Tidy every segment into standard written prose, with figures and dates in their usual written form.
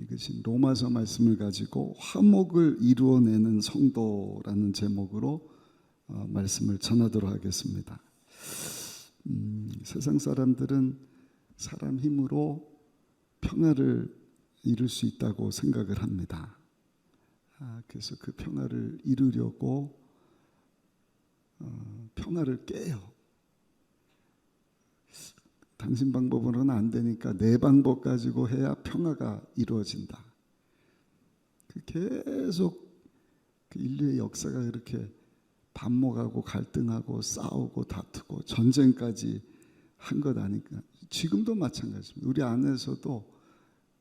이것이 로마서 말씀을 가지고 화목을 이루어내는 성도라는 제목으로 말씀을 전하도록 하겠습니다. 세상 사람들은 사람 힘으로 평화를 이룰 수 있다고 생각을 합니다. 그래서 그 평화를 이루려고 평화를 깨요. 당신 방법으로는 안 되니까 내 방법 가지고 해야 평화가 이루어진다. 계속 그 인류의 역사가 이렇게 반목하고 갈등하고 싸우고 다투고 전쟁까지 한 것 아니까. 지금도 마찬가지입니다. 우리 안에서도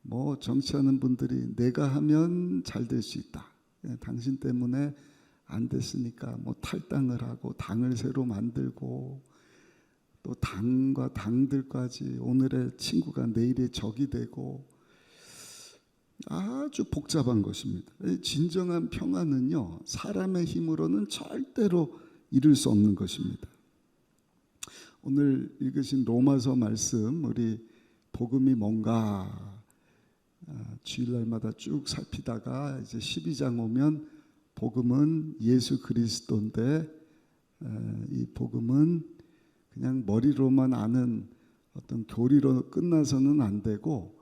뭐 정치하는 분들이 내가 하면 잘 될 수 있다. 당신 때문에 안 됐으니까 뭐 탈당을 하고 당을 새로 만들고 또 당과 당들까지 오늘의 친구가 내일의 적이 되고 아주 복잡한 것입니다. 진정한 평화는요, 사람의 힘으로는 절대로 이룰 수 없는 것입니다. 오늘 읽으신 로마서 말씀, 우리 복음이 뭔가 주일날마다 쭉 살피다가 이제 12장 오면 복음은 예수 그리스도인데, 이 복음은 그냥 머리로만 아는 어떤 교리로 끝나서는 안 되고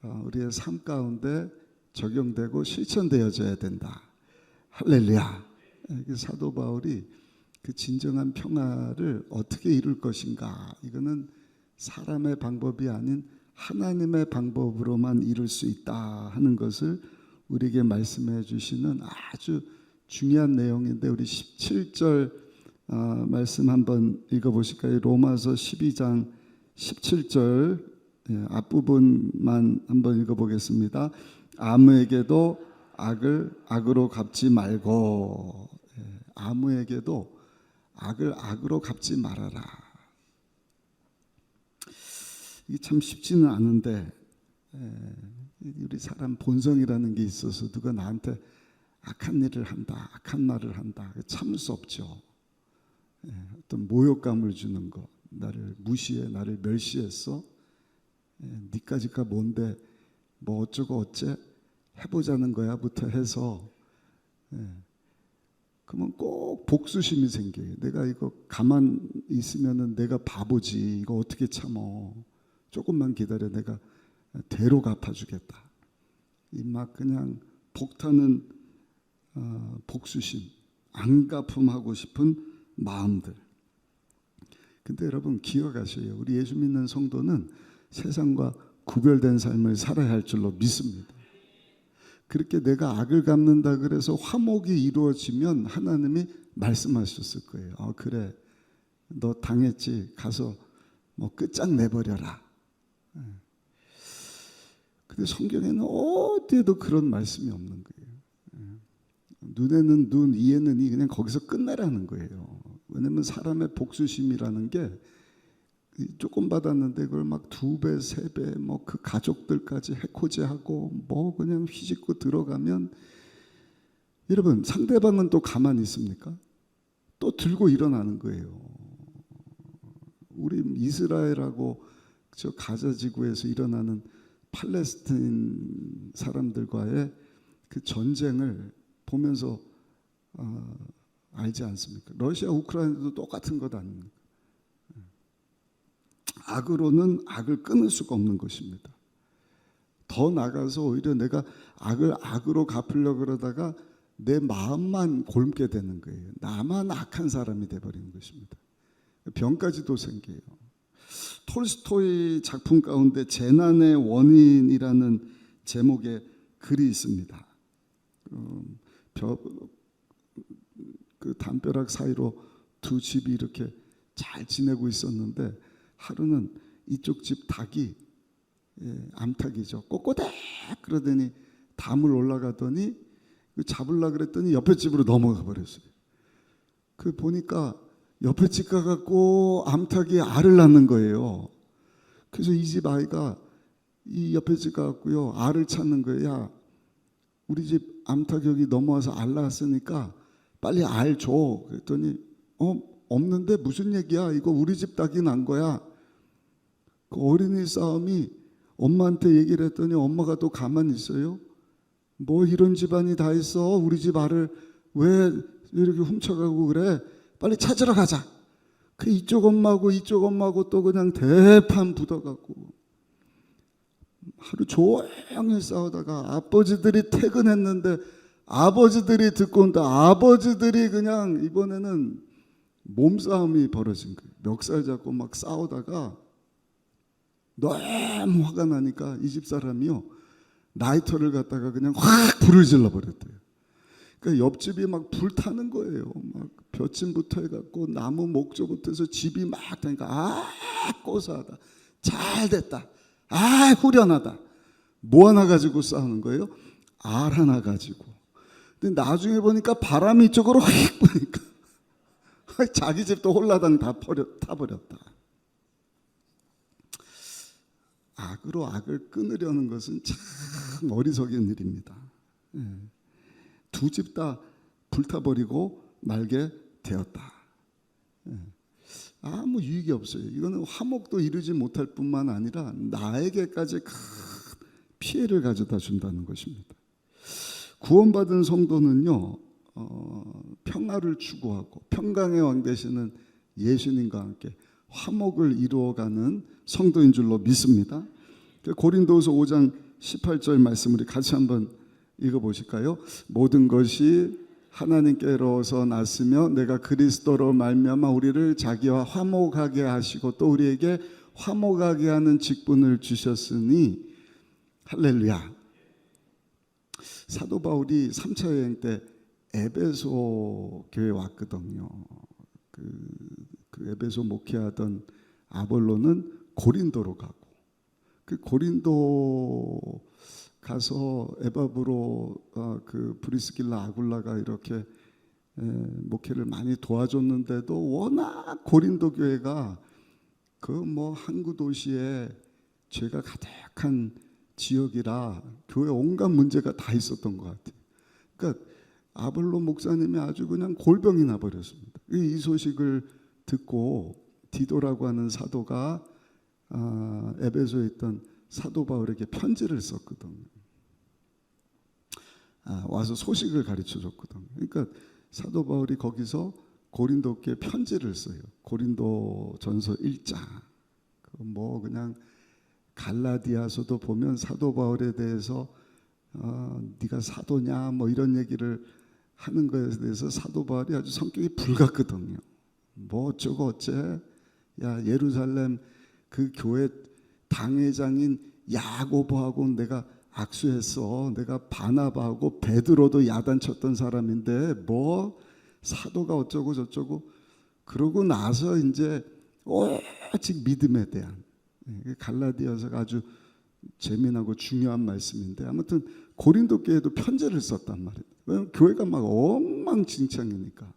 우리의 삶 가운데 적용되고 실천되어져야 된다. 할렐루야. 사도 바울이 그 진정한 평화를 어떻게 이룰 것인가, 이거는 사람의 방법이 아닌 하나님의 방법으로만 이룰 수 있다 하는 것을 우리에게 말씀해 주시는 아주 중요한 내용인데, 우리 17절 말씀 한번 읽어보실까요? 로마서 12장 17절 앞부분만 한번 읽어보겠습니다. 아무에게도 악을 악으로 갚지 말고, 아무에게도 악을 악으로 갚지 말아라. 이게 참 쉽지는 않은데, 우리 사람 본성이라는 게 있어서 누가 나한테 악한 일을 한다, 악한 말을 한다, 참을 수 없죠. 어떤 모욕감을 주는 거, 나를 무시해, 나를 멸시했어, 니까지가 뭔데 뭐 어쩌고 어째 해보자는 거야부터 해서, 그러면 꼭 복수심이 생겨요. 내가 이거 가만 있으면은 내가 바보지, 이거 어떻게 참어, 조금만 기다려, 내가 대로 갚아주겠다. 이 막 그냥 복타는 복수심, 안갚음하고 싶은 마음들. 근데 여러분 기억하세요. 우리 예수 믿는 성도는 세상과 구별된 삶을 살아야 할 줄로 믿습니다. 그렇게 내가 악을 갚는다 그래서 화목이 이루어지면 하나님이 말씀하셨을 거예요. 그래, 너 당했지, 가서 뭐 끝장내버려라. 근데 성경에는 어디에도 그런 말씀이 없는 거예요. 눈에는 눈, 이에는 이, 그냥 거기서 끝내라는 거예요. 왜냐하면 사람의 복수심이라는 게 조금 받았는데 그걸 막 2배, 3배, 뭐 그 가족들까지 해코지하고 뭐 그냥 휘짓고 들어가면, 여러분 상대방은 또 가만히 있습니까? 또 들고 일어나는 거예요. 우리 이스라엘하고 저 가자 지구에서 일어나는 팔레스타인 사람들과의 그 전쟁을 보면서 알지 않습니까? 러시아 우크라이나도 똑같은 것 아닙니까? 악으로는 악을 끊을 수가 없는 것입니다. 더 나가서 오히려 내가 악을 악으로 갚으려고 그러다가 내 마음만 곪게 되는 거예요. 나만 악한 사람이 돼버리는 것입니다. 병까지도 생겨요. 톨스토이 작품 가운데 재난의 원인이라는 제목의 글이 있습니다. 그 담벼락 사이로 두 집이 이렇게 잘 지내고 있었는데, 하루는 이쪽 집 닭이, 암탉이죠, 꼬꼬댁 그러더니 담을 올라가더니 잡으려고 그랬더니 옆에 집으로 넘어가 버렸어요. 그 보니까 옆에 집 가갖고 암탉이 알을 낳는 거예요. 그래서 이 집 아이가 이 옆에 집 가갖고요, 알을 찾는 거예요. 야, 우리 집 암탉 여기 넘어와서 알 낳았으니까 빨리 알 줘. 그랬더니 없는데 무슨 얘기야? 이거 우리 집 닭이 난 거야. 그 어린이 싸움이 엄마한테 얘기를 했더니 엄마가 또 가만히 있어요. 뭐 이런 집안이 다 있어. 우리 집 알을 왜 이렇게 훔쳐가고 그래. 빨리 찾으러 가자. 그 이쪽 엄마하고 또 그냥 대판 붙어갖고 하루 종일 싸우다가 아버지들이 퇴근했는데 아버지들이 듣고 온다. 아버지들이 그냥 이번에는 몸싸움이 벌어진 거예요. 멱살 잡고 막 싸우다가 너무 화가 나니까 이 집 사람이요, 라이터를 갖다가 그냥 확 불을 질러 버렸대요. 그러니까 옆집이 막 불타는 거예요. 막 볏짚부터 해갖고 나무 목조부터 해서 집이 막 타니까 고사하다. 잘 됐다. 후련하다. 뭐 하나 가지고 싸우는 거예요? 알 하나 가지고. 근데 나중에 보니까 바람이 이쪽으로 휙 부니까 자기 집도 홀라당 다 타버렸다. 악으로 악을 끊으려는 것은 참 어리석은 일입니다. 두 집 다 불타버리고 말게 되었다. 아무 유익이 없어요. 이거는 화목도 이루지 못할 뿐만 아니라 나에게까지 큰 피해를 가져다 준다는 것입니다. 구원받은 성도는요, 평화를 추구하고 평강의 왕 되시는 예수님과 함께 화목을 이루어가는 성도인 줄로 믿습니다. 고린도후서 5장 18절 말씀 우리 같이 한번 읽어보실까요? 모든 것이 하나님께로서 났으며 내가 그리스도로 말미암아 우리를 자기와 화목하게 하시고 또 우리에게 화목하게 하는 직분을 주셨으니 할렐루야. 사도 바울이 3차 여행 때 에베소 교회 왔거든요. 그 에베소 목회하던 아볼로는 고린도로 가고, 그 고린도 가서 에바브로 그 브리스길라 아굴라가 이렇게 목회를 많이 도와줬는데도 워낙 고린도 교회가 그 뭐 항구 도시에 죄가 가득한 지역이라 교회 온갖 문제가 다 있었던 것 같아요. 그러니까 아볼로 목사님이 아주 그냥 골병이 나버렸습니다. 이 소식을 듣고 디도라고 하는 사도가 에베소에 있던 사도 바울에게 편지를 썼거든요. 와서 소식을 가르쳐 줬거든요. 그러니까 사도 바울이 거기서 고린도께 편지를 써요. 고린도 전서 1장. 뭐 그냥 갈라디아서도 보면 사도 바울에 대해서 네가 사도냐 뭐 이런 얘기를 하는 것에 대해서 사도 바울이 아주 성격이 불같거든요. 뭐 어쩌고 어째, 야 예루살렘 그 교회 당회장인 야고보하고 내가 악수했어. 내가 바나바하고 베드로도 야단쳤던 사람인데 뭐 사도가 어쩌고 저쩌고. 그러고 나서 이제 오직 믿음에 대한, 갈라디아서가 아주 재미나고 중요한 말씀인데, 아무튼 고린도 교회도 편지를 썼단 말이에요. 왜냐하면 교회가 막 엉망진창이니까.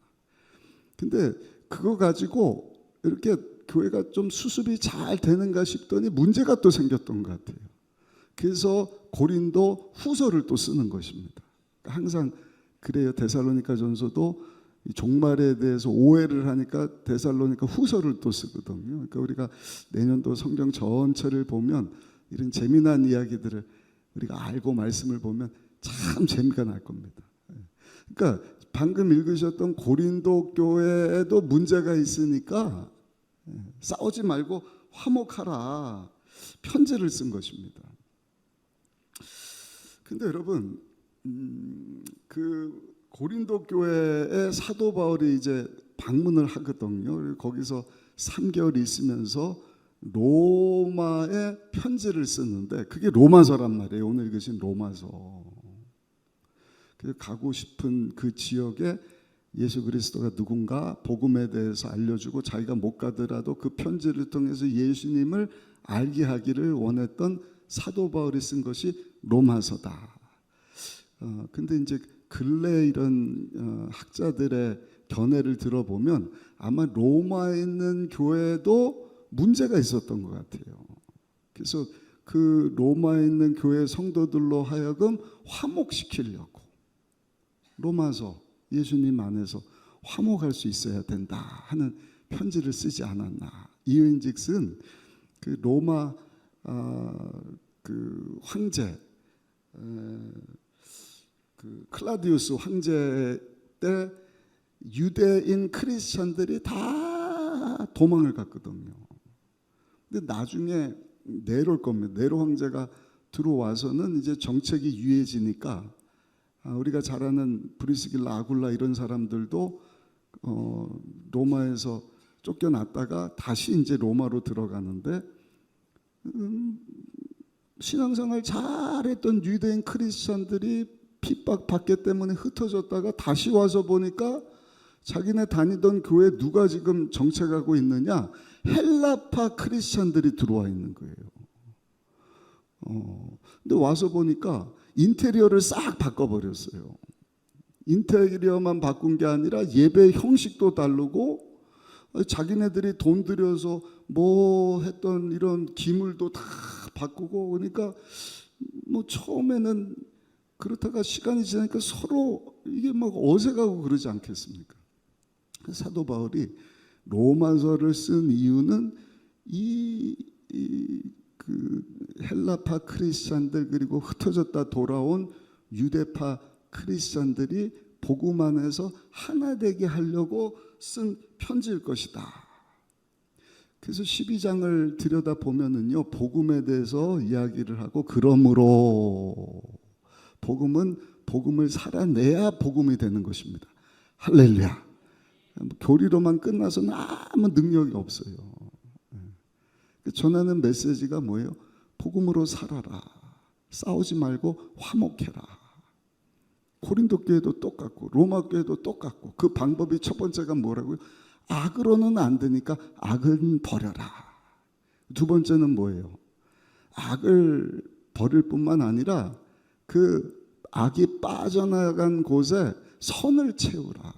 근데 그거 가지고 이렇게 교회가 좀 수습이 잘 되는가 싶더니 문제가 또 생겼던 것 같아요. 그래서 고린도 후서를 또 쓰는 것입니다. 항상 그래요. 데살로니가 전서도 종말에 대해서 오해를 하니까 데살로니가 후서를 또 쓰거든요. 그러니까 우리가 내년도 성경 전체를 보면 이런 재미난 이야기들을 우리가 알고 말씀을 보면 참 재미가 날 겁니다. 그러니까 방금 읽으셨던 고린도 교회에도 문제가 있으니까 싸우지 말고 화목하라 편지를 쓴 것입니다. 근데 여러분, 그 고린도 교회에 사도 바울이 이제 방문을 하거든요. 거기서 3개월 있으면서 로마에 편지를 쓰는데 그게 로마서란 말이에요. 오늘 읽으신 로마서. 그래서 가고 싶은 그 지역에 예수 그리스도가 누군가 복음에 대해서 알려주고 자기가 못 가더라도 그 편지를 통해서 예수님을 알게 하기를 원했던 사도 바울이 쓴 것이 로마서다. 근데 이제 근래 이런 학자들의 견해를 들어보면 아마 로마에 있는 교회도 문제가 있었던 것 같아요. 그래서 그 로마에 있는 교회 성도들로 하여금 화목시키려고 로마서 예수님 안에서 화목할 수 있어야 된다 하는 편지를 쓰지 않았나. 이유인즉슨 그 로마 그 황제, 그 클라디우스 황제 때 유대인 크리스천들이 다 도망을 갔거든요. 근데 나중에 네로일 겁니다. 네로 황제가 들어와서는 이제 정책이 유해지니까 우리가 잘 아는 브리스길라, 아굴라 이런 사람들도 로마에서 쫓겨났다가 다시 이제 로마로 들어가는데 신앙생활 잘했던 유대인 크리스천들이 핍박받기 때문에 흩어졌다가 다시 와서 보니까 자기네 다니던 교회 누가 지금 정책하고 있느냐? 헬라파 크리스천들이 들어와 있는 거예요. 근데 와서 보니까 인테리어를 싹 바꿔버렸어요. 인테리어만 바꾼 게 아니라 예배 형식도 다르고 자기네들이 돈 들여서 뭐 했던 이런 기물도 다 바꾸고, 그러니까 뭐 처음에는 그렇다가 시간이 지나니까 서로 이게 막 어색하고 그러지 않겠습니까? 사도 바울이 로마서를 쓴 이유는 그 헬라파 크리스찬들 그리고 흩어졌다 돌아온 유대파 크리스찬들이 복음 안에서 하나 되게 하려고 쓴 편지일 것이다. 그래서 12장을 들여다보면은요, 복음에 대해서 이야기를 하고, 그러므로 복음은 복음을 살아내야 복음이 되는 것입니다. 할렐루야. 교리로만 끝나서는 아무 능력이 없어요. 전하는 메시지가 뭐예요? 복음으로 살아라. 싸우지 말고 화목해라. 고린도 교회도 똑같고 로마 교회도 똑같고, 그 방법이 첫 번째가 뭐라고요? 악으로는 안 되니까 악은 버려라. 두 번째는 뭐예요? 악을 버릴 뿐만 아니라 그 악이 빠져나간 곳에 선을 채우라.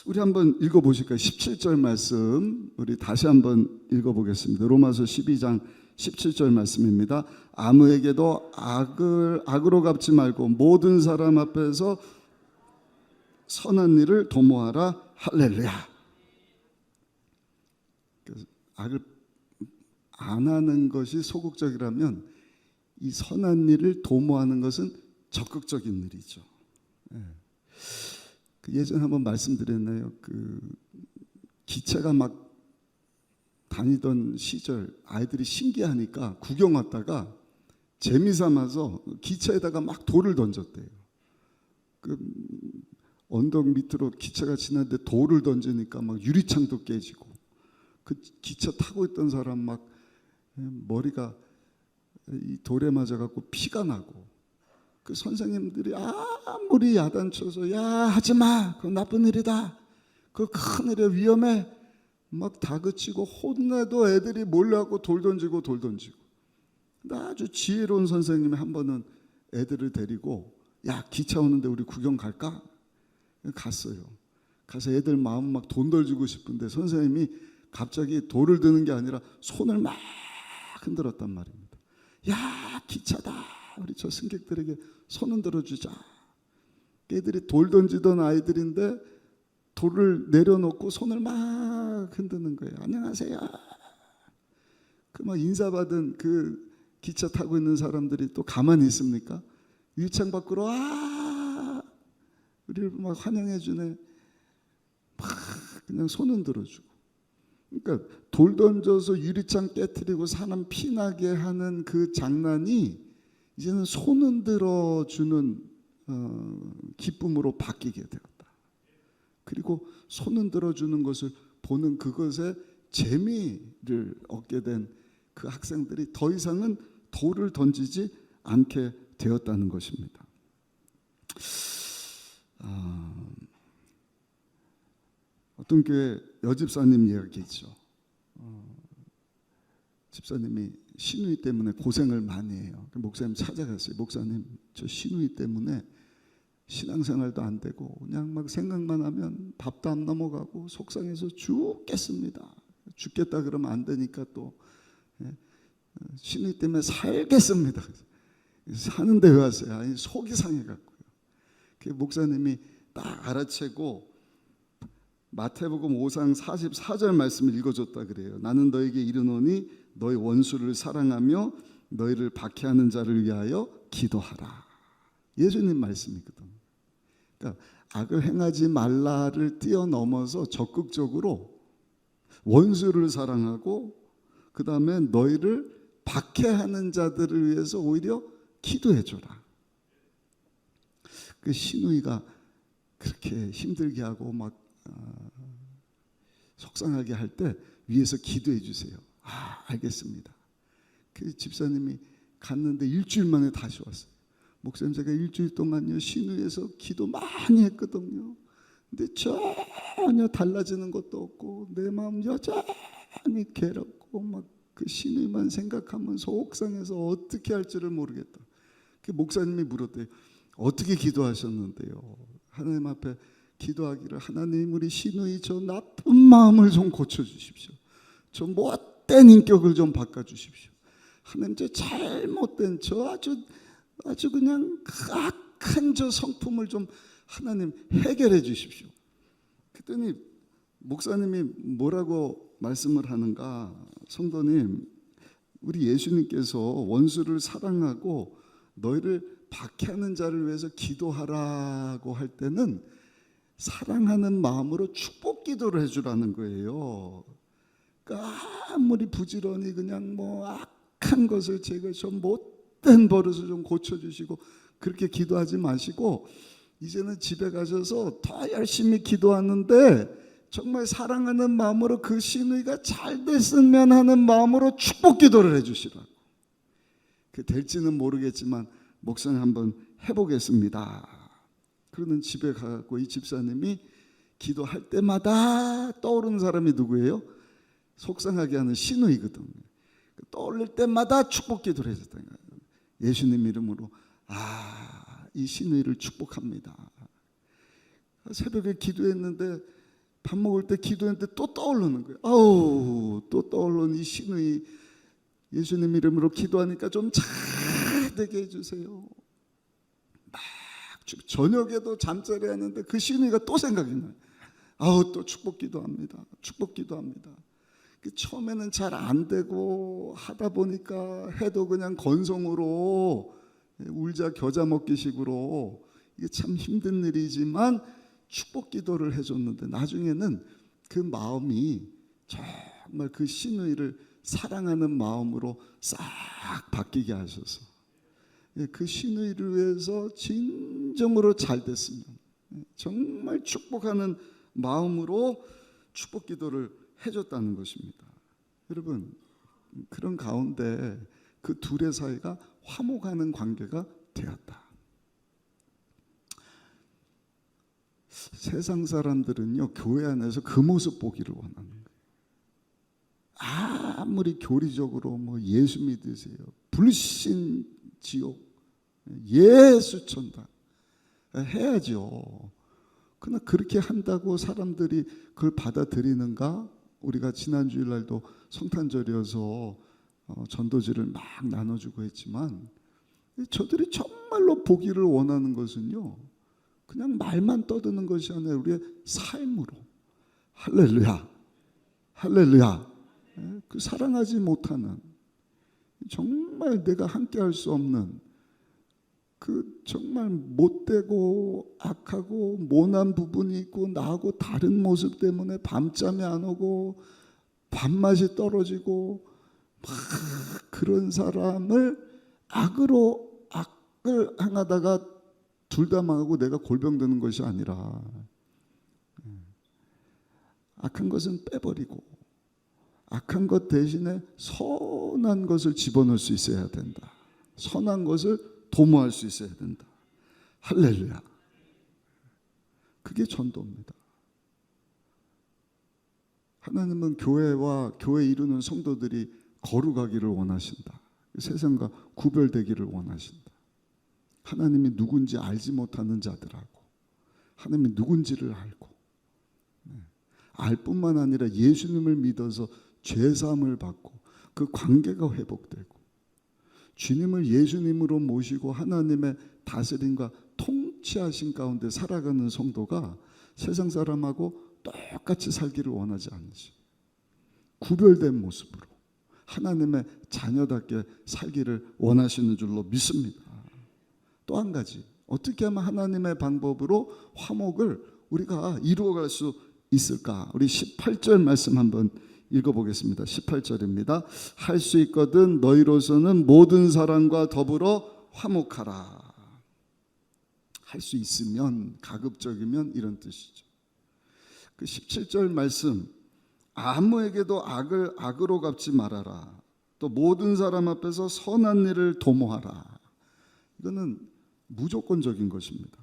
우리 한번 읽어보실까요? 17절 말씀 우리 다시 한번 읽어보겠습니다. 로마서 12장 17절 말씀입니다. 아무에게도 악으로 갚지 말고 모든 사람 앞에서 선한 일을 도모하라. 할렐루야. 악을 안 하는 것이 소극적이라면 이 선한 일을 도모하는 것은 적극적인 일이죠. 예전에 한번 말씀드렸나요? 그 기차가 막 다니던 시절 아이들이 신기하니까 구경 왔다가 재미삼아서 기차에다가 막 돌을 던졌대요. 그 언덕 밑으로 기차가 지나는데 돌을 던지니까 막 유리창도 깨지고, 그 기차 타고 있던 사람 막 머리가 이 돌에 맞아갖고 피가 나고, 그 선생님들이 아무리 야단쳐서 야 하지마, 그건 나쁜 일이다, 그 큰일이야, 위험해, 막 다그치고 혼내도 애들이 몰려갖고 돌 던지고. 근데 아주 지혜로운 선생님이 한 번은 애들을 데리고 야 기차 오는데 우리 구경 갈까? 갔어요. 가서 애들 마음 막 돈 덜주고 싶은데 선생님이 갑자기 돌을 드는 게 아니라 손을 막 흔들었단 말입니다. 야 기차다, 우리 저 승객들에게 손 흔들어 주자. 애들이 돌 던지던 아이들인데 돌을 내려놓고 손을 막 흔드는 거예요. 안녕하세요. 그 막 인사받은 그 기차 타고 있는 사람들이 또 가만히 있습니까? 유리창 밖으로 우리를 막 환영해 주네. 막 그냥 손 흔들어 주고. 그러니까 돌 던져서 유리창 깨트리고 사람 피나게 하는 그 장난이 이제는 손 흔들어 주는 기쁨으로 바뀌게 되었다. 그리고 손 흔들어 주는 것을 보는 그것에 재미를 얻게 된 그 학생들이 더 이상은 돌을 던지지 않게 되었다는 것입니다. 어떤 교회 여집사님 이야기죠. 집사님이 시누이 때문에 고생을 많이 해요. 목사님 찾아갔어요. 목사님, 저 시누이 때문에 신앙생활도 안 되고 그냥 막 생각만 하면 밥도 안 넘어가고 속상해서 죽겠습니다. 죽겠다 그러면 안 되니까 또 시누이 때문에 살겠습니다. 사는데 왜 왔어요? 아니 속이 상해갖고요. 그 목사님이 딱 알아채고 마태복음 5장 44절 말씀을 읽어줬다 그래요. 나는 너에게 이르노니 너희 원수를 사랑하며 너희를 박해하는 자를 위하여 기도하라. 예수님 말씀이거든. 그러니까 악을 행하지 말라를 뛰어넘어서 적극적으로 원수를 사랑하고 그 다음에 너희를 박해하는 자들을 위해서 오히려 기도해줘라. 그 시누이가 그렇게 힘들게 하고 막 속상하게 할 때 위에서 기도해 주세요. 알겠습니다. 그 집사님이 갔는데 일주일 만에 다시 왔어요. 목사님, 제가 일주일 동안요 시누이에서 기도 많이 했거든요. 근데 전혀 달라지는 것도 없고 내 마음 여전히 괴롭고 막 그 시누이만 생각하면 속상해서 어떻게 할지를 모르겠다. 그 목사님이 물었대요. 어떻게 기도하셨는데요? 하나님 앞에 기도하기를, 하나님 우리 시누이 저 나쁜 마음을 좀 고쳐주십시오. 저 못된 인격을 좀 바꿔주십시오. 하나님 저 잘못된 저 아주 그냥 악한 저 성품을 좀 하나님 해결해 주십시오. 그랬더니 목사님이 뭐라고 말씀을 하는가? 성도님, 우리 예수님께서 원수를 사랑하고 너희를 박해하는 자를 위해서 기도하라고 할 때는 사랑하는 마음으로 축복 기도를 해주라는 거예요. 그러니까 아무리 부지런히 그냥 뭐 악한 것을 제가 좀 못된 버릇을 좀 고쳐주시고 그렇게 기도하지 마시고 이제는 집에 가셔서 더 열심히 기도하는데 정말 사랑하는 마음으로 그 시누이가 잘 됐으면 하는 마음으로 축복 기도를 해주시라고. 그 될지는 모르겠지만 목사님 한번 해보겠습니다. 그러는 집에 가고 이 집사님이 기도할 때마다 떠오르는 사람이 누구예요? 속상하게 하는 시누이거든요. 떠올릴 때마다 축복 기도를 해줬다는 거예요. 예수님 이름으로 이 시누이를 축복합니다. 새벽에 기도했는데 밥 먹을 때 기도했는데 또 떠오르는 거예요. 또 떠오르는 이 시누이 예수님 이름으로 기도하니까 좀 잘 되게 해주세요. 막 저녁에도 잠자리 하는데 그 시누이가 또 생각이 나요. 또 축복 기도합니다. 축복 기도합니다. 처음에는 잘 안 되고 하다 보니까 해도 그냥 건성으로 울자 겨자 먹기식으로 이게 참 힘든 일이지만 축복 기도를 해줬는데 나중에는 그 마음이 정말 그 시누이를 사랑하는 마음으로 싹 바뀌게 하셔서 그 시누이를 위해서 진정으로 잘 됐으면 정말 축복하는 마음으로 축복 기도를 해줬다는 것입니다. 여러분, 그런 가운데 그 둘의 사이가 화목하는 관계가 되었다. 세상 사람들은요 교회 안에서 그 모습 보기를 원하는 거예요. 아무리 교리적으로 뭐 예수 믿으세요, 불신지옥, 예수천당 해야죠. 그러나 그렇게 한다고 사람들이 그걸 받아들이는가? 우리가 지난 주일날도 성탄절이어서 전도지를 막 나눠주고 했지만 저들이 정말로 보기를 원하는 것은요 그냥 말만 떠드는 것이 아니라 우리의 삶으로. 할렐루야, 할렐루야. 그 사랑하지 못하는, 정말 내가 함께할 수 없는 그 정말 못되고 악하고 모난 부분이 있고 나하고 다른 모습 때문에 밤잠이 안 오고 밥맛이 떨어지고 막 그런 사람을 악을 행하다가 둘 다 망하고 내가 골병드는 것이 아니라 악한 것은 빼버리고 악한 것 대신에 선한 것을 집어넣을 수 있어야 된다. 선한 것을 도모할 수 있어야 된다. 할렐루야. 그게 전도입니다. 하나님은 교회와 교회 이루는 성도들이 거룩하기를 원하신다. 세상과 구별되기를 원하신다. 하나님이 누군지 알지 못하는 자들하고 하나님이 누군지를 알고 알 뿐만 아니라 예수님을 믿어서 죄사함을 받고 그 관계가 회복되고 주님을 예수님으로 모시고 하나님의 다스림과 통치하신 가운데 살아가는 성도가 세상 사람하고 똑같이 살기를 원하지 않으시, 구별된 모습으로 하나님의 자녀답게 살기를 원하시는 줄로 믿습니다. 또 한 가지, 어떻게 하면 하나님의 방법으로 화목을 우리가 이루어갈 수 있을까? 우리 18절 말씀 한번 읽어보겠습니다. 18절입니다. 할 수 있거든 너희로서는 모든 사람과 더불어 화목하라. 할 수 있으면, 가급적이면 이런 뜻이죠. 그 17절 말씀, 아무에게도 악을 악으로 갚지 말아라. 또 모든 사람 앞에서 선한 일을 도모하라. 이거는 무조건적인 것입니다.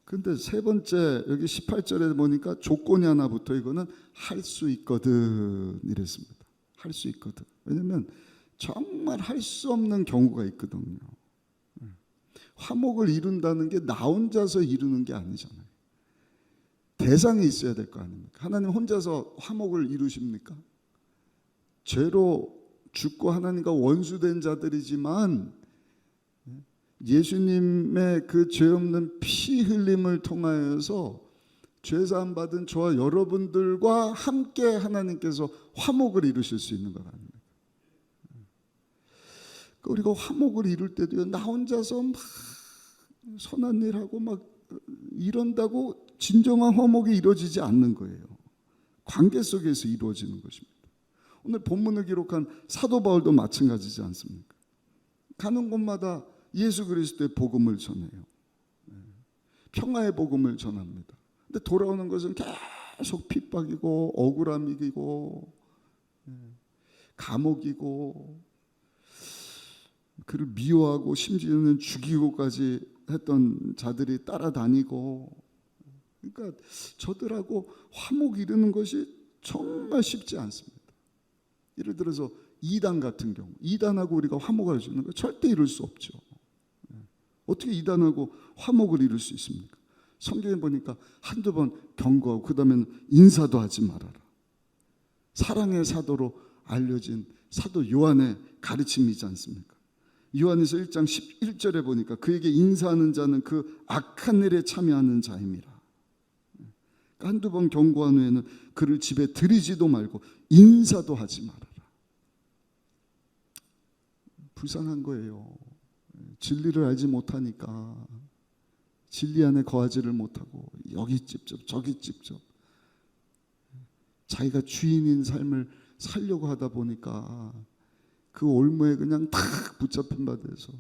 근데 세 번째 여기 18절에 보니까 조건이 하나 붙어. 이거는 할 수 있거든 이랬습니다. 할 수 있거든. 왜냐하면 정말 할 수 없는 경우가 있거든요. 화목을 이룬다는 게 나 혼자서 이루는 게 아니잖아요. 대상이 있어야 될 거 아닙니까? 하나님 혼자서 화목을 이루십니까? 죄로 죽고 하나님과 원수된 자들이지만 예수님의 그 죄 없는 피 흘림을 통하여서 죄사함 받은 저와 여러분들과 함께 하나님께서 화목을 이루실 수 있는 것 아닙니까? 우리가 화목을 이룰 때도요, 나 혼자서 막 선한 일하고 막 이런다고 진정한 화목이 이루어지지 않는 거예요. 관계 속에서 이루어지는 것입니다. 오늘 본문을 기록한 사도 바울도 마찬가지지 않습니까? 가는 곳마다 예수 그리스도의 복음을 전해요. 평화의 복음을 전합니다. 근데 돌아오는 것은 계속 핍박이고 억울함이고 감옥이고 그를 미워하고 심지어는 죽이고까지 했던 자들이 따라다니고, 그러니까 저들하고 화목 이루는 것이 정말 쉽지 않습니다. 예를 들어서 이단 같은 경우, 이단하고 우리가 화목할 수 있는 거 절대 이룰 수 없죠. 어떻게 이단하고 화목을 이룰 수 있습니까? 성경에 보니까 한두 번 경고하고 그 다음에는 인사도 하지 말아라. 사랑의 사도로 알려진 사도 요한의 가르침이지 않습니까? 요한에서 1장 11절에 보니까 그에게 인사하는 자는 그 악한 일에 참여하는 자임이라. 한두 번 경고한 후에는 그를 집에 들이지도 말고 인사도 하지 말아라. 불쌍한 거예요. 진리를 알지 못하니까, 진리 안에 거하지를 못하고 여기 직접 저기 직접 자기가 주인인 삶을 살려고 하다 보니까 그 올무에 그냥 탁 붙잡힌 바 돼서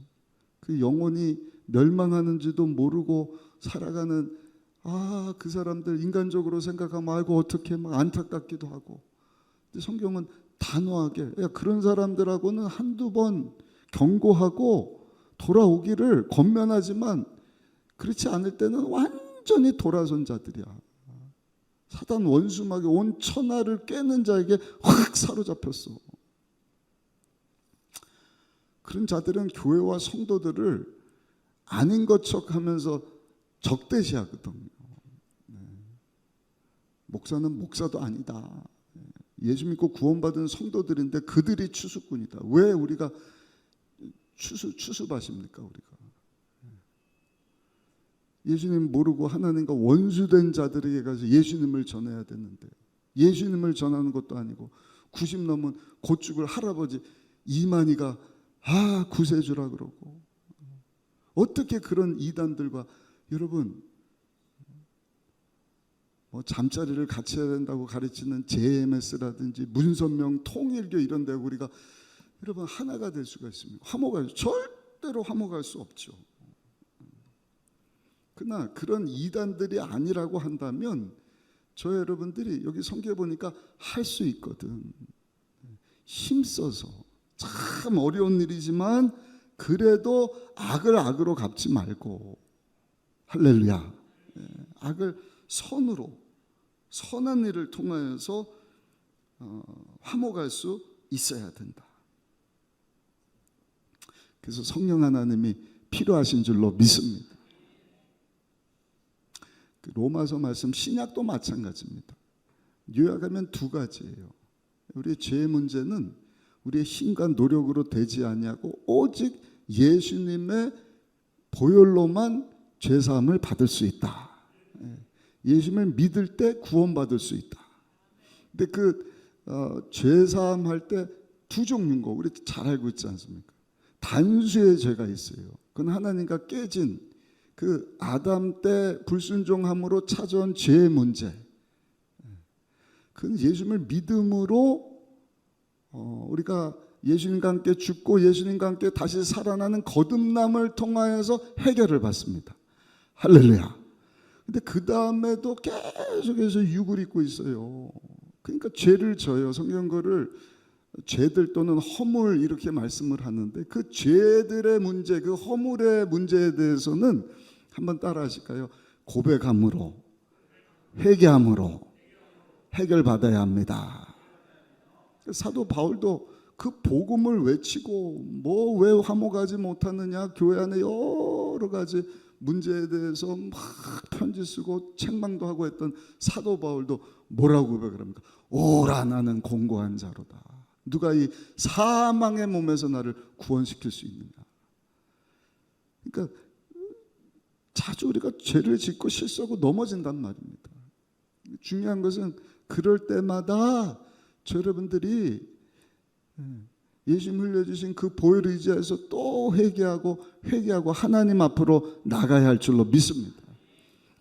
그 영혼이 멸망하는지도 모르고 살아가는, 그 사람들 인간적으로 생각하면 아이고 어떻게 막 안타깝기도 하고. 근데 성경은 단호하게 그런 사람들하고는 한두 번 경고하고 돌아오기를 권면하지만 그렇지 않을 때는 완전히 돌아선 자들이야. 사단 원수막에 온 천하를 깨는 자에게 확 사로잡혔어. 그런 자들은 교회와 성도들을 아닌 것척 하면서 적대시하거든요. 목사는 목사도 아니다. 예수 믿고 구원받은 성도들인데 그들이 추수꾼이다. 왜 우리가 추수밭입니까? 우리가 예수님 모르고 하나님과 원수된 자들에게 가서 예수님을 전해야 되는데, 예수님을 전하는 것도 아니고 90 넘은 곧 죽을 할아버지 이만희가 구세주라 그러고, 어떻게 그런 이단들과, 여러분 잠자리를 같이 해야 된다고 가르치는 JMS라든지 문선명 통일교 이런 데 우리가 여러분 하나가 될 수가 있습니다. 절대로 화목할 수 없죠. 그러나 그런 이단들이 아니라고 한다면 저 여러분들이 여기 성경에 보니까 할 수 있거든. 힘써서, 참 어려운 일이지만 그래도 악을 악으로 갚지 말고, 할렐루야, 악을 선으로, 선한 일을 통하여서 화목할 수 있어야 된다. 그래서 성령 하나님이 필요하신 줄로 믿습니다. 그 로마서 말씀, 신약도 마찬가지입니다. 요약하면 두 가지예요. 우리의 죄의 문제는 우리의 힘과 노력으로 되지 아니하고 오직 예수님의 보혈로만 죄사함을 받을 수 있다. 예수님을 믿을 때 구원받을 수 있다. 근데 그 죄사함 할 때 두 종류인 거 우리 잘 알고 있지 않습니까? 단수의 죄가 있어요. 그건 하나님과 깨진 그 아담 때 불순종함으로 찾아온 죄의 문제. 그건 예수님을 믿음으로 우리가 예수님과 함께 죽고 예수님과 함께 다시 살아나는 거듭남을 통하여서 해결을 받습니다. 할렐루야. 근데 그 다음에도 계속해서 육을 입고 있어요. 그러니까 죄를 져요. 성경거를 죄들 또는 허물 이렇게 말씀을 하는데 그 죄들의 문제, 그 허물의 문제에 대해서는 한번 따라 하실까요? 고백함으로, 회개함으로 해결받아야 합니다. 사도 바울도 그 복음을 외치고 뭐 왜 화목하지 못하느냐, 교회 안에 여러 가지 문제에 대해서 막 편지 쓰고 책망도 하고 했던 사도 바울도 뭐라고 고백을 합니까? 오라 나는 공고한 자로다. 누가 이 사망의 몸에서 나를 구원시킬 수 있느냐. 그러니까 자주 우리가 죄를 짓고 실수하고 넘어진단 말입니다. 중요한 것은 그럴 때마다 여러분들이 예수님 흘려주신 그 보혈을 의지해서 또 회개하고 하나님 앞으로 나가야 할 줄로 믿습니다.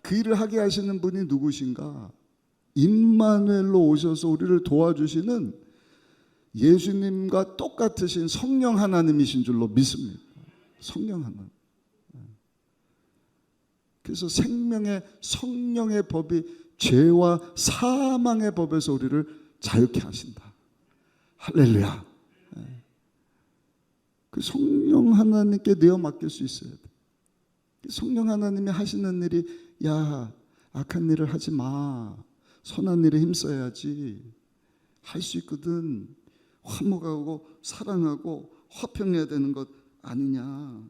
그 일을 하게 하시는 분이 누구신가? 임마누엘로 오셔서 우리를 도와주시는 예수님과 똑같으신 성령 하나님이신 줄로 믿습니다. 성령 하나님. 그래서 생명의 성령의 법이 죄와 사망의 법에서 우리를 자유케 하신다. 할렐루야. 그 성령 하나님께 내어 맡길 수 있어야 돼. 성령 하나님이 하시는 일이 야 악한 일을 하지 마. 선한 일에 힘써야지. 할 수 있거든. 화목하고 사랑하고 화평해야 되는 것 아니냐.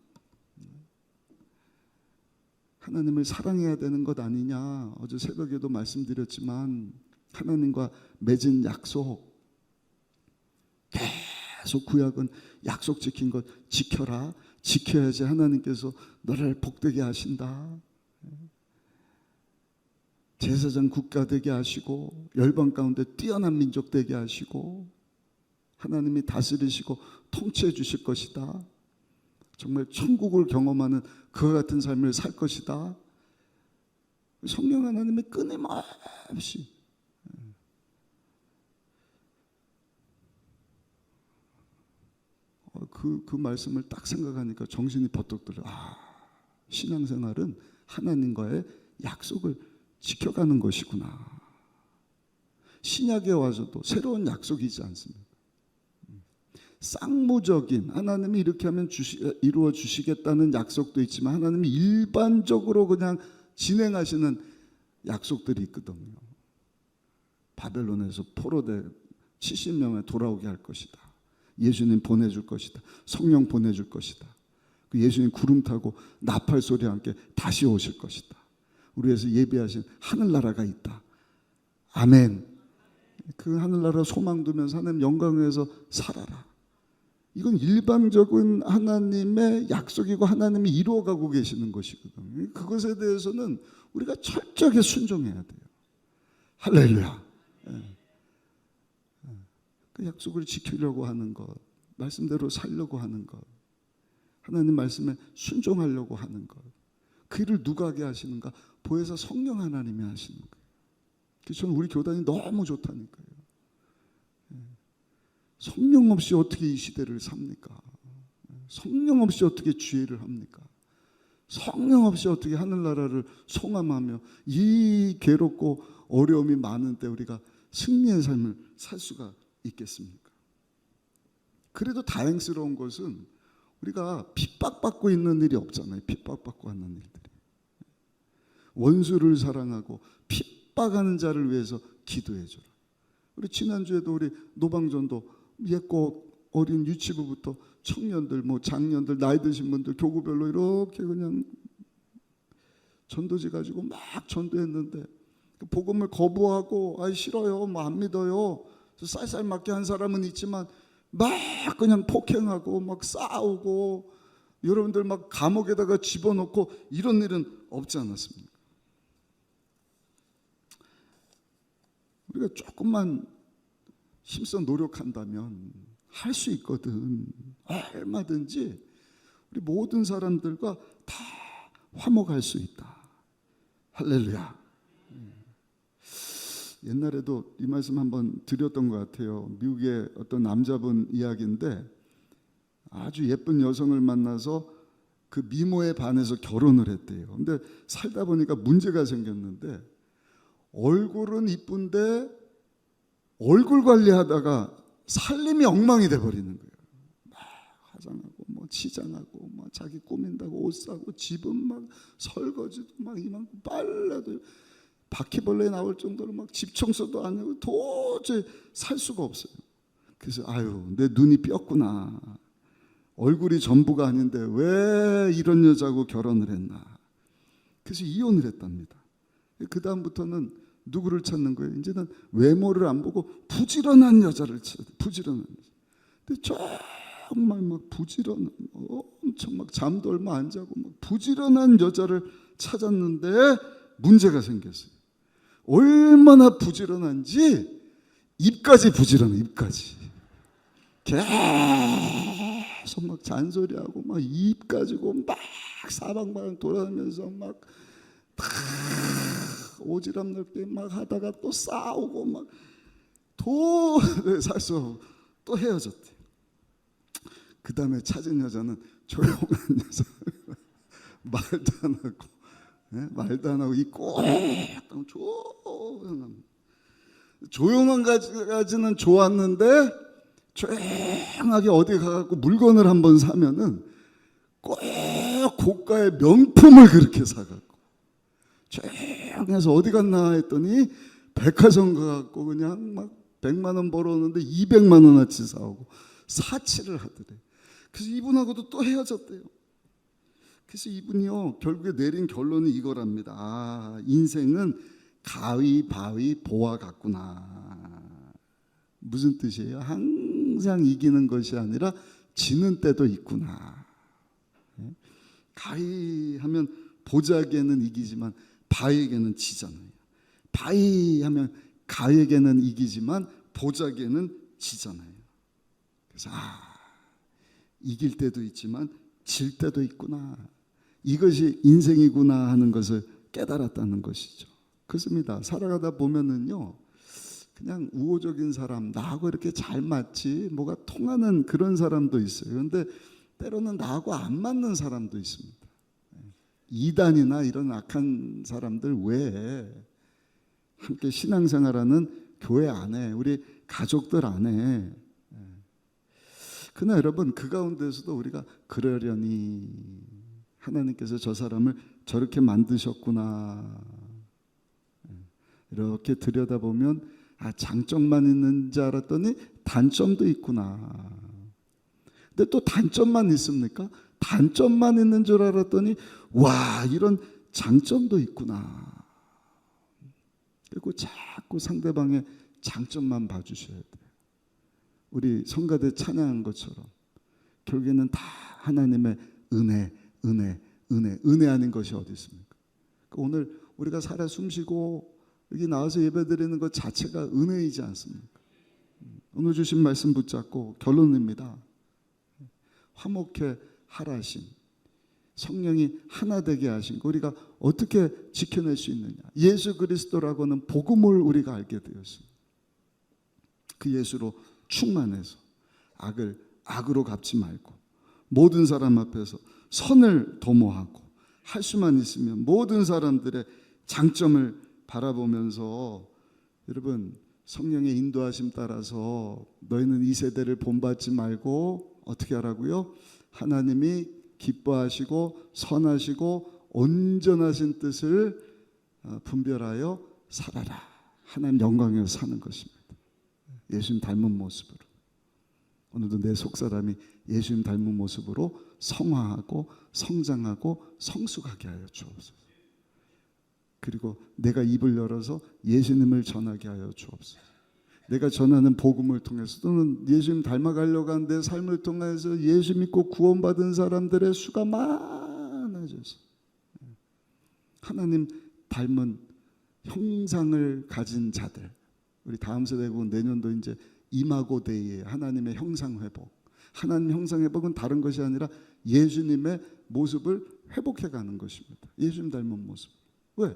하나님을 사랑해야 되는 것 아니냐. 어제 새벽에도 말씀드렸지만 하나님과 맺은 약속, 계속 구약은 약속 지킨 것 지켜라. 지켜야지 하나님께서 너를 복되게 하신다. 제사장 국가 되게 하시고 열방 가운데 뛰어난 민족 되게 하시고 하나님이 다스리시고 통치해 주실 것이다. 정말 천국을 경험하는 그와 같은 삶을 살 것이다. 성령 하나님이 끊임없이 그 말씀을 딱 생각하니까 정신이 버떡 들어요. 신앙생활은 하나님과의 약속을 지켜가는 것이구나. 신약에 와서도 새로운 약속이지 않습니까? 쌍무적인 하나님이 이렇게 하면 이루어 주시겠다는 약속도 있지만 하나님이 일반적으로 그냥 진행하시는 약속들이 있거든요. 바벨론에서 포로돼 70명에 돌아오게 할 것이다. 예수님 보내줄 것이다. 성령 보내줄 것이다. 그 예수님 구름 타고 나팔 소리와 함께 다시 오실 것이다. 우리 위해서 예비하신 하늘나라가 있다. 아멘. 그 하늘나라 소망 두면서 하나님 영광에서 살아라. 이건 일반적인 하나님의 약속이고 하나님이 이루어가고 계시는 것이거든요. 그것에 대해서는 우리가 철저하게 순종해야 돼요. 할렐루야. 그 약속을 지키려고 하는 것, 말씀대로 살려고 하는 것, 하나님 말씀에 순종하려고 하는 것, 그 일을 누가 하게 하시는가? 보혜사 성령 하나님이 하시는 거예요. 그래서 저는 우리 교단이 너무 좋다니까요. 성령 없이 어떻게 이 시대를 삽니까? 성령 없이 어떻게 주의를 합니까? 성령 없이 어떻게 하늘나라를 송함하며 이 괴롭고 어려움이 많은 때 우리가 승리의 삶을 살 수가 있겠습니까? 그래도 다행스러운 것은 우리가 핍박받고 있는 일이 없잖아요. 핍박받고 하는 일들이. 원수를 사랑하고 핍박하는 자를 위해서 기도해줘라. 우리 지난주에도 우리 노방전도 예고 어린 유치부부터 청년들, 장년들, 나이 드신 분들 교구별로 이렇게 그냥 전도지 가지고 막 전도했는데 복음을 거부하고 싫어요, 안 믿어요. 쌀쌀 맞게 한 사람은 있지만 막 그냥 폭행하고 막 싸우고 여러분들 막 감옥에다가 집어넣고 이런 일은 없지 않았습니까? 우리가 조금만 힘써 노력한다면 할 수 있거든. 얼마든지 우리 모든 사람들과 다 화목할 수 있다. 할렐루야. 옛날에도 이 말씀 한번 드렸던 것 같아요. 미국의 어떤 남자분 이야기인데 아주 예쁜 여성을 만나서 그 미모에 반해서 결혼을 했대요. 근데 살다 보니까 문제가 생겼는데 얼굴은 이쁜데 얼굴 관리하다가 살림이 엉망이 돼버리는 거예요. 막 화장하고 뭐 치장하고 뭐 자기 꾸민다고 옷 사고 집은 막 설거지도 막 이만큼 빨래도 바퀴벌레 나올 정도로 막 집 청소도 안 하고 도저히 살 수가 없어요. 그래서 아유 내 눈이 뼈구나. 얼굴이 전부가 아닌데 왜 이런 여자하고 결혼을 했나. 그래서 이혼을 했답니다. 그 다음부터는 누구를 찾는 거예요? 이제는 외모를 안 보고 부지런한 여자를 찾아요. 부지런한 여자. 근데 정말 막 부지런한 엄청 막 잠도 얼마 안 자고 막 부지런한 여자를 찾았는데 문제가 생겼어요. 얼마나 부지런한지 입까지 부지런해. 입까지 계속 막 잔소리하고 막 입 가지고 막 사방방 돌아다니면서 막 오지랖 넓게 막 하다가 또 싸우고 막 도저히 살 수 없고 또 헤어졌대. 그 다음에 찾은 여자는 조용한 여자. 말도 안 하고 말도 안 하고 이 꼬як한 조용한 가지는 좋았는데 조용하게 어디 가갖고 물건을 한번 사면은 꼭 고가의 명품을 그렇게 사갖고 조용해서 어디 갔나 했더니 백화점 가갖고 그냥 막 100만 원 벌었는데 200만 원어치 사오고 사치를 하더래. 그래서 이분하고도 또 헤어졌대요. 그래서 이분이요 결국에 내린 결론이 이거랍니다. 아, 인생은 가위바위보와 같구나. 무슨 뜻이에요? 항상 이기는 것이 아니라 지는 때도 있구나. 가위하면 보자기에는 이기지만 바위에게는 지잖아요. 바위하면 가위에게는 이기지만 보자기에는 지잖아요. 그래서 이길 때도 있지만 질 때도 있구나. 이것이 인생이구나 하는 것을 깨달았다는 것이죠. 그렇습니다. 살아가다 보면은요 그냥 우호적인 사람, 나하고 이렇게 잘 맞지 뭐가 통하는 그런 사람도 있어요. 그런데 때로는 나하고 안 맞는 사람도 있습니다. 이단이나 이런 악한 사람들 외에 함께 신앙생활하는 교회 안에 우리 가족들 안에 그러나 여러분 그 가운데서도 우리가 그러려니 하나님께서 저 사람을 저렇게 만드셨구나 이렇게 들여다보면 장점만 있는 줄 알았더니 단점도 있구나. 근데 또 단점만 있습니까? 단점만 있는 줄 알았더니 와 이런 장점도 있구나. 그리고 자꾸 상대방의 장점만 봐주셔야 돼요. 우리 성가대 찬양한 것처럼 결국에는 다 하나님의 은혜 아닌 것이 어디 있습니까? 오늘 우리가 살아 숨쉬고 여기 나와서 예배드리는 것 자체가 은혜이지 않습니까? 오늘 주신 말씀 붙잡고 결론입니다. 화목해 하라 하신 성령이 하나 되게 하신 거 우리가 어떻게 지켜낼 수 있느냐. 예수 그리스도라고는 복음을 우리가 알게 되었습니다. 그 예수로 충만해서 악을 악으로 갚지 말고 모든 사람 앞에서 선을 도모하고 할 수만 있으면 모든 사람들의 장점을 바라보면서 여러분 성령의 인도하심 따라서 너희는 이 세대를 본받지 말고 어떻게 하라고요? 하나님이 기뻐하시고 선하시고 온전하신 뜻을 분별하여 살아라. 하나님 영광에서 사는 것입니다. 예수님 닮은 모습으로 오늘도 내 속사람이 예수님 닮은 모습으로 성화하고 성장하고 성숙하게 하여 주옵소서. 그리고 내가 입을 열어서 예수님을 전하게 하여 주옵소서. 내가 전하는 복음을 통해서 또는 예수님 닮아가려고 하는 내 삶을 통해서 예수 믿고 구원받은 사람들의 수가 많아져서 하나님 닮은 형상을 가진 자들, 우리 다음 세대고 내년도 이제 이마고 데이에 하나님의 형상 회복. 하나님 형상 회복은 다른 것이 아니라 예수님의 모습을 회복해 가는 것입니다. 예수님 닮은 모습. 왜?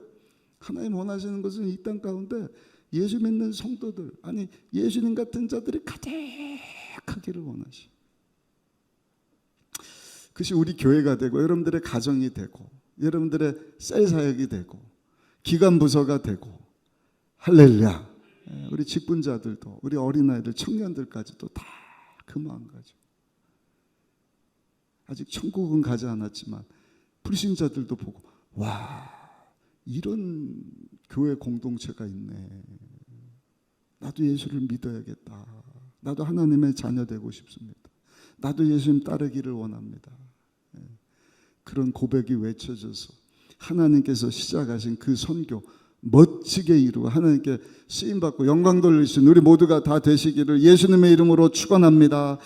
하나님 원하시는 것은 이 땅 가운데 예수 믿는 성도들, 아니 예수님 같은 자들이 가득하기를 원하시. 그것이 우리 교회가 되고 여러분들의 가정이 되고 여러분들의 셀 사역이 되고 기관 부서가 되고 할렐루야. 우리 직분자들도 우리 어린아이들 청년들까지도 다 그 마음 가지고 아직 천국은 가지 않았지만 불신자들도 보고 와 이런 교회 공동체가 있네. 나도 예수를 믿어야겠다. 나도 하나님의 자녀 되고 싶습니다. 나도 예수님 따르기를 원합니다. 그런 고백이 외쳐져서 하나님께서 시작하신 그 선교 멋지게 이루어 하나님께 쓰임받고 영광 돌리신 우리 모두가 다 되시기를 예수님의 이름으로 축원합니다.